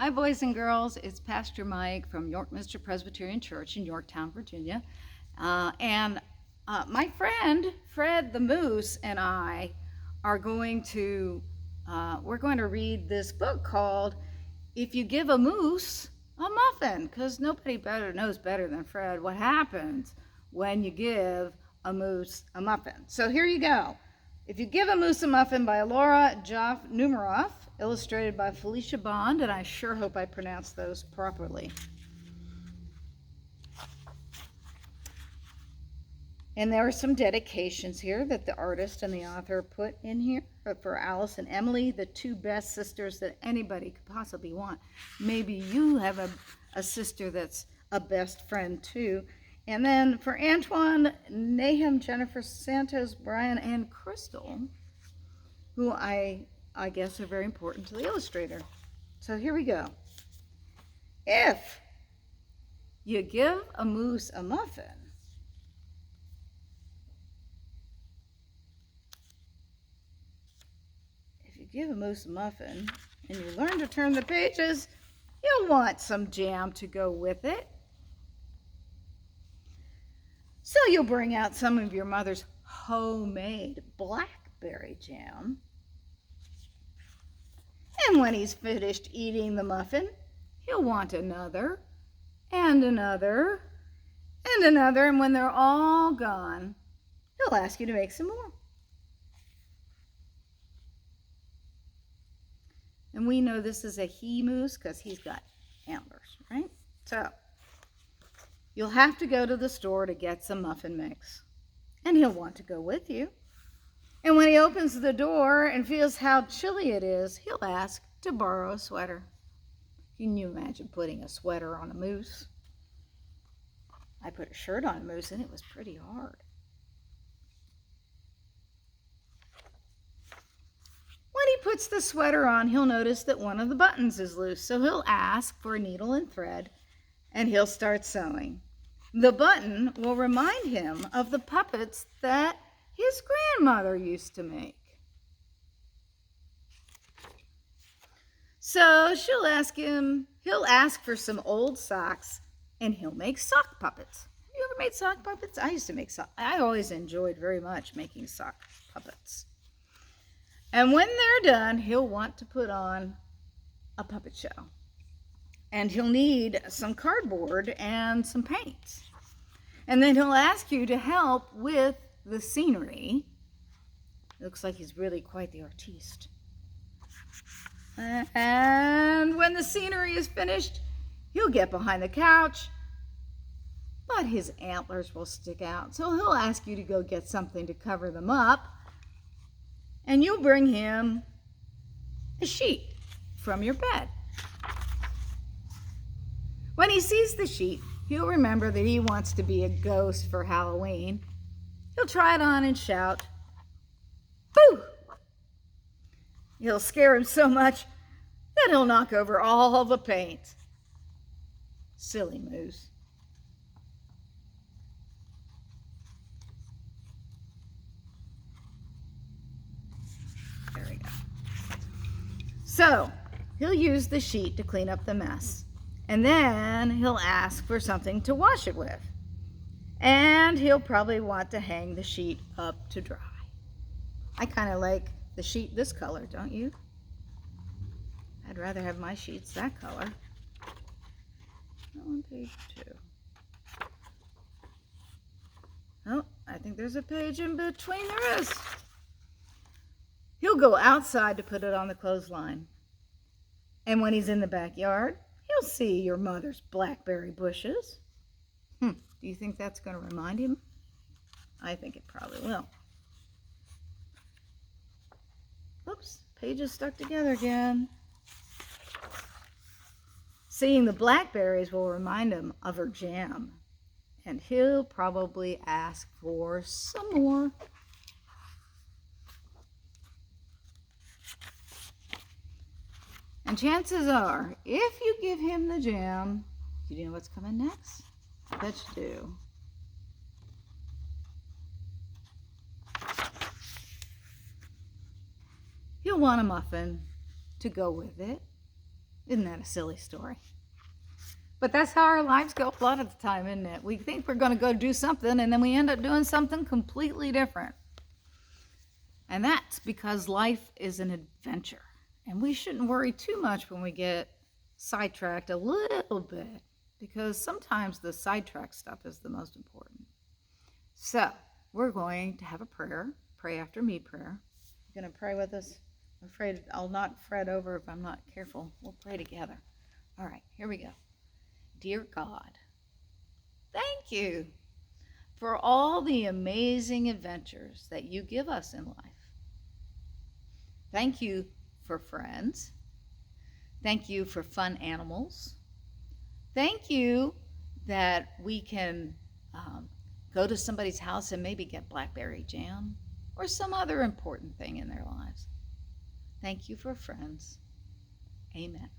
Hi, boys and girls. It's Pastor Mike from York-Minster Presbyterian Church in Yorktown, Virginia. And my friend Fred the Moose and I are going to we're going to read this book called "If You Give a Moose a Muffin," because nobody knows better than Fred what happens when you give a moose a muffin. So here you go. If You Give a Moose a Muffin by Laura Joff Numeroff, illustrated by Felicia Bond, and I sure hope I pronounced those properly. And there are some dedications here that the artist and the author put in here for Alice and Emily, the two best sisters that anybody could possibly want. Maybe you have a sister that's a best friend too. And then for Antoine, Nahum, Jennifer, Santos, Brian, and Crystal, who I guess are very important to the illustrator. So here we go. If you give a moose a muffin, give a moose a muffin and you learn to turn the pages, you'll want some jam to go with it. So you'll bring out some of your mother's homemade blackberry jam. And when he's finished eating the muffin, he'll want another and another and another. And when they're all gone, he'll ask you to make some more. And we know this is a he moose because he's got antlers, right? So you'll have to go to the store to get some muffin mix. And he'll want to go with you. And when he opens the door and feels how chilly it is, he'll ask to borrow a sweater. Can you imagine putting a sweater on a moose? I put a shirt on a moose and it was pretty hard. When he puts the sweater on, he'll notice that one of the buttons is loose, so he'll ask for a needle and thread, and he'll start sewing. The button will remind him of the puppets that his grandmother used to make. So he'll ask for some old socks, and he'll make sock puppets. Have you ever made sock puppets? I used to make I always enjoyed very much making sock puppets. And when they're done, he'll want to put on a puppet show. And he'll need some cardboard and some paint. And then he'll ask you to help with the scenery. It looks like he's really quite the artiste. And when the scenery is finished, he'll get behind the couch, but his antlers will stick out. So he'll ask you to go get something to cover them up. And you'll bring him a sheet from your bed. When he sees the sheet, he'll remember that he wants to be a ghost for Halloween. He'll try it on and shout, "Boo!" He'll scare him so much that he'll knock over all the paint. Silly moose. There we go. So he'll use the sheet to clean up the mess. And then he'll ask for something to wash it with. And he'll probably want to hang the sheet up to dry. I kind of like the sheet this color, don't you? I'd rather have my sheets that color. That one, page 2. Oh, I think there's a page in between. There is. He'll go outside to put it on the clothesline. And when he's in the backyard, he'll see your mother's blackberry bushes. Do you think that's going to remind him? I think it probably will. Oops, pages stuck together again. Seeing the blackberries will remind him of her jam. And he'll probably ask for some more. And chances are, if you give him the jam, do you know what's coming next? I bet you do. He'll want a muffin to go with it. Isn't that a silly story? But that's how our lives go a lot of the time, isn't it? We think we're going to go do something, and then we end up doing something completely different. And that's because life is an adventure. And we shouldn't worry too much when we get sidetracked a little bit, because sometimes the sidetrack stuff is the most important. So we're going to have a prayer, pray after me prayer. You're going to pray with us? I'm afraid I'll knock Fred over if I'm not careful. We'll pray together. All right, here we go. Dear God, thank you for all the amazing adventures that you give us in life. Thank you for friends. Thank you for fun animals. Thank you that we can go to somebody's house and maybe get blackberry jam or some other important thing in their lives. Thank you for friends. Amen.